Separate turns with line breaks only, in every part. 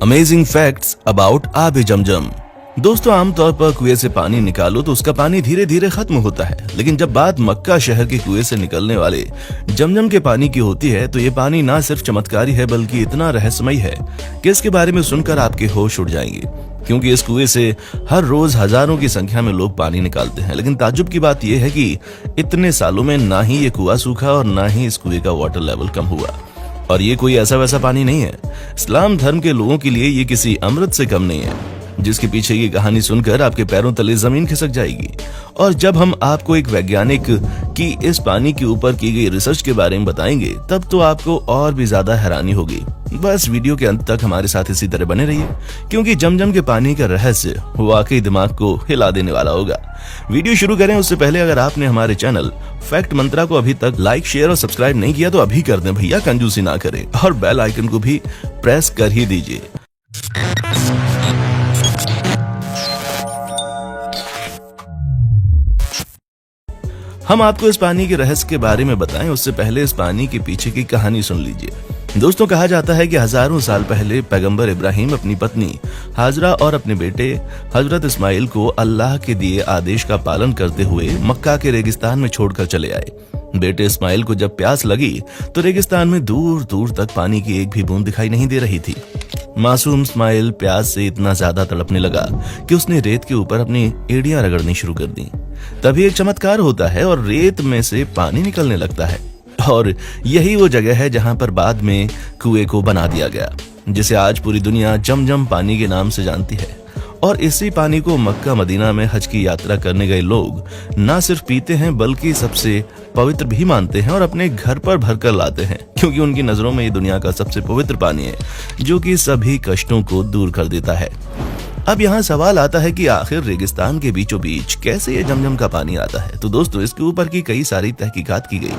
Amazing facts about आबे जमजम। दोस्तों, आमतौर पर कुएं से पानी निकालो तो उसका पानी धीरे धीरे खत्म होता है, लेकिन जब बात मक्का शहर के कुएं से निकलने वाले जमजम के पानी की होती है तो ये पानी ना सिर्फ चमत्कारी है बल्कि इतना रहस्यमय है कि इसके बारे में सुनकर आपके होश उड़ जाएंगे। क्योंकि इस कुएं से हर रोज हजारों की संख्या में लोग पानी निकालते हैं, लेकिन ताज्जुब की बात यह है कि इतने सालों में ना ही ये कुआं सूखा और ना ही इस कुएं का वाटर लेवल कम हुआ। और ये कोई ऐसा वैसा पानी नहीं है। इस्लाम धर्म के लोगों के लिए ये किसी अमृत से कम नहीं है, जिसके पीछे ये कहानी सुनकर आपके पैरों तले जमीन खिसक जाएगी। और जब हम आपको एक वैज्ञानिक की इस पानी के ऊपर की गई रिसर्च के बारे में बताएंगे, तब तो आपको और भी ज्यादा हैरानी होगी। बस वीडियो के अंत तक हमारे साथ इसी तरह बने रहिए, क्योंकि जमजम के पानी का रहस्य वाकई दिमाग को हिला देने वाला होगा। वीडियो शुरू करें उससे पहले अगर आपने हमारे चैनल फैक्ट मंत्रा को अभी तक लाइक, शेयर और सब्सक्राइब नहीं किया तो अभी कर दें भैया, कंजूसी ना करें, और बेल आइकन को भी प्रेस कर ही दीजिए। हम आपको इस पानी के रहस्य के बारे में बताएं उससे पहले इस पानी के पीछे की कहानी सुन लीजिए। दोस्तों, कहा जाता है कि हजारों साल पहले पैगंबर इब्राहिम अपनी पत्नी हाजरा और अपने बेटे हजरत इस्माइल को अल्लाह के दिए आदेश का पालन करते हुए मक्का के रेगिस्तान में छोड़कर चले आए। बेटे इस्माइल को जब प्यास लगी तो रेगिस्तान में दूर दूर तक पानी की एक भी बूंद दिखाई नहीं दे रही थी। मासूम इस्माइल प्यास से इतना ज्यादा तड़पने लगा कि उसने रेत के ऊपर अपनी एड़ियां रगड़नी शुरू कर दी। तभी एक चमत्कार होता है और रेत में से पानी निकलने लगता है, और यही वो जगह है जहां पर बाद में कुएं को बना दिया गया, जिसे आज पूरी दुनिया जमजम पानी के नाम से जानती है। और इसी पानी को मक्का मदीना में हज की यात्रा करने गए लोग न सिर्फ पीते हैं बल्कि सबसे पवित्र भी मानते हैं और अपने घर पर भरकर लाते हैं, क्योंकि उनकी नजरों में ये दुनिया का सबसे पवित्र पानी है जो कि सभी कष्टों को दूर कर देता है। अब यहाँ सवाल आता है कि आखिर रेगिस्तान के बीचों बीच कैसे ये जमजम का पानी आता है। तो दोस्तों, इसके ऊपर की कई सारी तहकीकात की गई।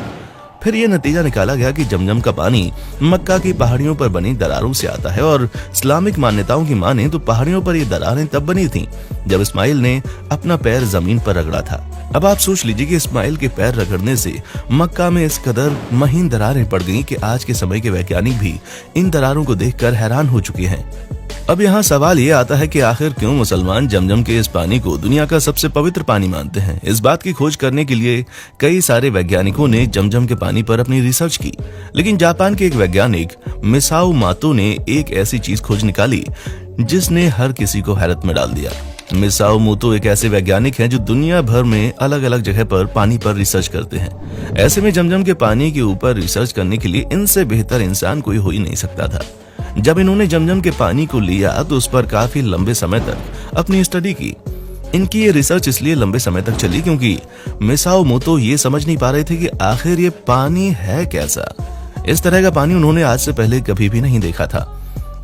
फिर ये नतीजा निकाला गया कि जमजम का पानी मक्का की पहाड़ियों पर बनी दरारों से आता है, और इस्लामिक मान्यताओं की माने तो पहाड़ियों पर ये दरारें तब बनी थीं जब इस्माइल ने अपना पैर जमीन पर रगड़ा था। अब आप सोच लीजिए कि इस्माइल के पैर रगड़ने से मक्का में इस कदर महीन दरारें पड़ गईं कि आज के समय के वैज्ञानिक भी इन दरारों को देखकर हैरान हो चुके हैं। अब यहाँ सवाल ये आता है कि आखिर क्यों मुसलमान जमजम के इस पानी को दुनिया का सबसे पवित्र पानी मानते हैं। इस बात की खोज करने के लिए कई सारे वैज्ञानिकों ने जमजम के पानी पर अपनी रिसर्च की, लेकिन जापान के एक वैज्ञानिक मिसाओ मातो ने एक ऐसी चीज खोज निकाली जिसने हर किसी को हैरत में डाल दिया। मिसाओ मोतो एक ऐसे वैज्ञानिक हैं जो दुनिया भर में अलग अलग जगह पर पानी पर रिसर्च करते हैं। ऐसे में जमजम के पानी के ऊपर रिसर्च करने के लिए इनसे बेहतर इंसान कोई हो ही नहीं सकता था। जब इन्होंने जमजम के पानी को लिया तो उस पर काफी लंबे समय तक अपनी स्टडी की। इनकी ये रिसर्च इसलिए लंबे समय तक चली क्योंकि मिसाओ मोतो ये समझ नहीं पा रहे थे कि आखिर ये पानी है कैसा। इस तरह का पानी उन्होंने आज से पहले कभी भी नहीं देखा था।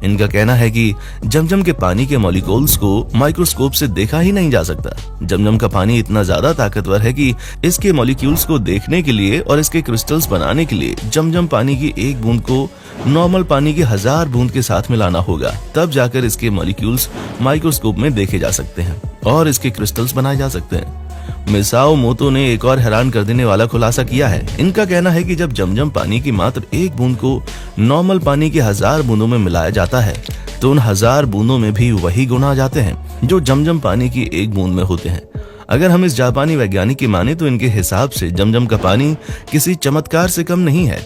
इनका कहना है कि जमजम के पानी के मॉलिक्यूल्स को माइक्रोस्कोप से देखा ही नहीं जा सकता। जमजम का पानी इतना ज्यादा ताकतवर है कि इसके मॉलिक्यूल्स को देखने के लिए और इसके क्रिस्टल्स बनाने के लिए जमजम पानी की एक बूंद को नॉर्मल पानी की 1000 बूंद के साथ मिलाना होगा, तब जाकर इसके मॉलिक्यूल्स माइक्रोस्कोप में देखे जा सकते हैं और इसके क्रिस्टल्स बनाए जा सकते हैं। मिसाओ मोतो ने एक और हैरान कर देने वाला खुलासा किया है। इनका कहना है कि जब जमजम पानी की मात्र एक बूंद को नॉर्मल पानी की 1000 बूंदों में मिलाया जाता है तो उन 1000 बूंदों में भी वही गुण आ जाते हैं जो जमजम पानी की एक बूंद में होते हैं। अगर हम इस जापानी वैज्ञानिक की माने तो इनके हिसाब से जमजम का पानी किसी चमत्कार से कम नहीं है।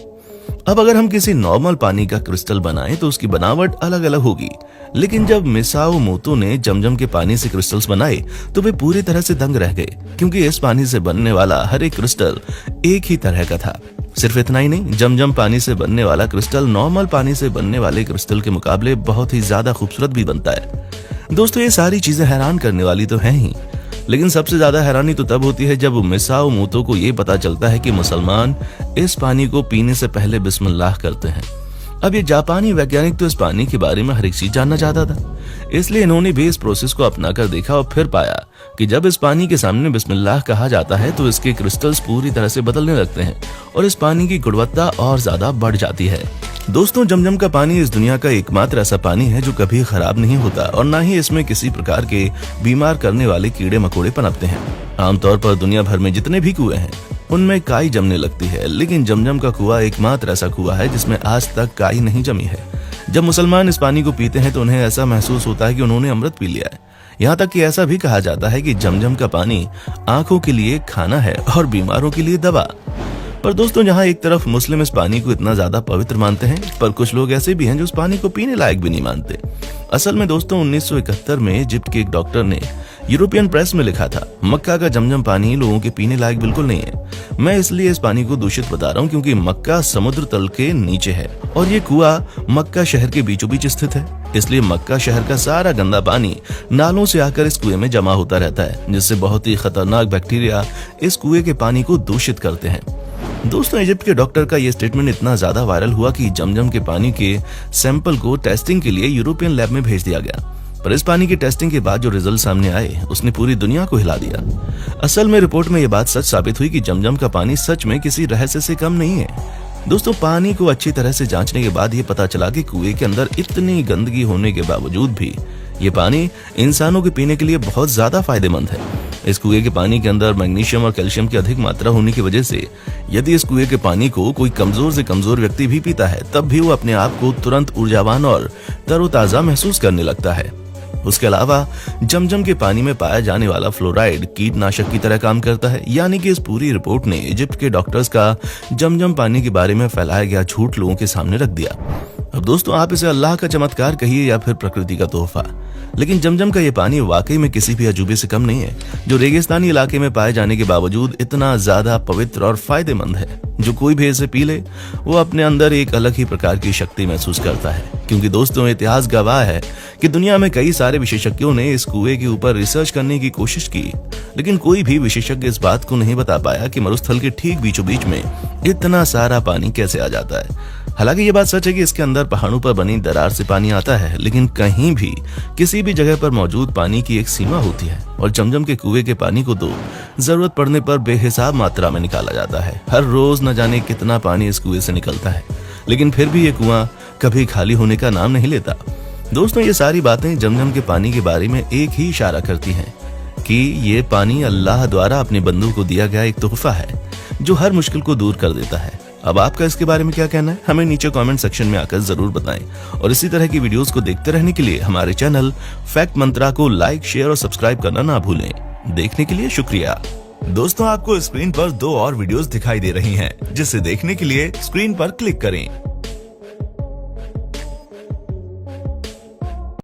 अब अगर हम किसी नॉर्मल पानी का क्रिस्टल बनाएं तो उसकी बनावट अलग अलग होगी, लेकिन जब मिसाओ मोतो ने जमजम के पानी से क्रिस्टल्स बनाए तो वे पूरी तरह से दंग रह गए, क्योंकि इस पानी से बनने वाला हर एक क्रिस्टल एक ही तरह का था। सिर्फ इतना ही नहीं, जमजम पानी से बनने वाला क्रिस्टल नॉर्मल पानी से बनने वाले क्रिस्टल के मुकाबले बहुत ही ज्यादा खूबसूरत भी बनता है। दोस्तों, ये सारी चीजें हैरान करने वाली तो हैं ही, लेकिन सबसे ज्यादा हैरानी तो तब होती है जब मिसाओ मोतो को ये पता चलता है कि मुसलमान इस पानी को पीने से पहले बिस्मिल्लाह करते हैं। अब ये जापानी वैज्ञानिक तो इस पानी के बारे में हर एक चीज जानना चाहता था, इसलिए इन्होंने भी इस प्रोसेस को अपना कर देखा और फिर पाया कि जब इस पानी के सामने बिस्मिल्लाह कहा जाता है तो इसके क्रिस्टल्स पूरी तरह से बदलने लगते हैं और इस पानी की गुणवत्ता और ज्यादा बढ़ जाती है। दोस्तों, जमजम का पानी इस दुनिया का एकमात्र ऐसा पानी है जो कभी खराब नहीं होता और ना ही इसमें किसी प्रकार के बीमार करने वाले कीड़े मकोड़े पनपते हैं। आमतौर पर दुनिया भर में जितने भी कुएं हैं उनमें काई जमने लगती है, लेकिन जमजम का कुआं एकमात्र ऐसा कुआं है जिसमें आज तक काई नहीं जमी है। जब मुसलमान इस पानी को पीते हैं तो उन्हें ऐसा महसूस होता है कि उन्होंने अमृत पी लिया है। यहाँ तक कि ऐसा भी कहा जाता है कि जमजम का पानी आंखों के लिए खाना है और बीमारों के लिए दवा। पर दोस्तों, जहाँ एक तरफ मुस्लिम इस पानी को इतना ज्यादा पवित्र मानते हैं, पर कुछ लोग ऐसे भी हैं जो इस पानी को पीने लायक भी नहीं मानते। असल में दोस्तों, 1971 में इजिप्ट के एक डॉक्टर ने यूरोपियन प्रेस में लिखा था, मक्का का जमजम पानी लोगों के पीने लायक बिल्कुल नहीं है। मैं इसलिए इस पानी को दूषित बता रहा हूँ क्योंकि मक्का समुद्र तल के नीचे है और ये कुआं मक्का शहर के बीचों बीच स्थित है। इसलिए मक्का शहर का सारा गंदा पानी नालों से आकर इस कुएं में जमा होता रहता है, जिससे बहुत ही खतरनाक बैक्टीरिया इस कुएं के पानी को दूषित करते हैं। दोस्तों, इजिप्ट के डॉक्टर का यह स्टेटमेंट इतना ज्यादा वायरल हुआ कि जमजम के पानी के सैंपल को टेस्टिंग के लिए यूरोपियन लैब में भेज दिया गया। पर इस पानी की टेस्टिंग के बाद जो रिजल्ट सामने आए, उसने पूरी दुनिया को हिला दिया। असल में रिपोर्ट में यह बात सच साबित हुई कि जमजम का पानी सच में किसी रहस्य से कम नहीं है। दोस्तों, पानी को अच्छी तरह से जांचने के बाद ये पता चला कि कुएं के अंदर इतनी गंदगी होने के बावजूद भी ये पानी इंसानों के पीने के लिए बहुत ज्यादा फायदेमंद है। इस कुएं के पानी के अंदर मैग्नीशियम और कैल्शियम की अधिक मात्रा होने की वजह से यदि इस कुएं के पानी को कोई कमजोर से कमजोर व्यक्ति भी पीता है, तब भी वो अपने आप को तुरंत ऊर्जावान और तरोताजा महसूस करने लगता है। उसके अलावा जमजम के पानी में पाया जाने वाला फ्लोराइड कीटनाशक की तरह काम करता है। यानी कि इस पूरी रिपोर्ट ने इजिप्ट के डॉक्टर्स का जमजम पानी के बारे में फैलाया गया झूठ लोगों के सामने रख दिया। अब दोस्तों, आप इसे अल्लाह का चमत्कार कहिए या फिर प्रकृति का तोहफा, लेकिन जमजम का ये पानी वाकई में किसी भी अजूबे से कम नहीं है, जो रेगिस्तानी इलाके में पाए जाने के बावजूद इतना ज्यादा पवित्र और फायदेमंद है। जो कोई भी इसे पी ले, वो अपने अंदर एक अलग ही प्रकार की शक्ति महसूस करता है। क्योंकि दोस्तों, इतिहास गवाह है कि दुनिया में कई सारे विशेषज्ञों ने इस कुएं के ऊपर रिसर्च करने की कोशिश की, लेकिन कोई भी विशेषज्ञ इस बात को नहीं बता पाया कि मरुस्थल के ठीक बीचों बीच में इतना सारा पानी कैसे आ जाता है। हालांकि ये बात सच है कि इसके अंदर पहाड़ों पर बनी दरार से पानी आता है, लेकिन कहीं भी किसी भी जगह पर मौजूद पानी की एक सीमा होती है और जमजम के कुएं के पानी को तो जरूरत पड़ने पर बेहिसाब मात्रा में निकाला जाता है। हर रोज न जाने कितना पानी इस कुएं से निकलता है, लेकिन फिर भी ये कुआं कभी खाली होने का नाम नहीं लेता। दोस्तों, ये सारी बातें जमजम के पानी के बारे में एक ही इशारा करती हैं कि ये पानी अल्लाह द्वारा अपने बंदों को दिया गया एक तोहफा है जो हर मुश्किल को दूर कर देता है। अब आपका इसके बारे में क्या कहना है, हमें नीचे कमेंट सेक्शन में आकर जरूर बताएं। और इसी तरह की वीडियोस को देखते रहने के लिए हमारे चैनल फैक्ट मंत्रा को लाइक, शेयर और सब्सक्राइब करना ना भूलें। देखने के लिए शुक्रिया। दोस्तों, आपको स्क्रीन पर 2 और वीडियोस दिखाई दे रही हैं, जिसे देखने के लिए स्क्रीन पर क्लिक करें।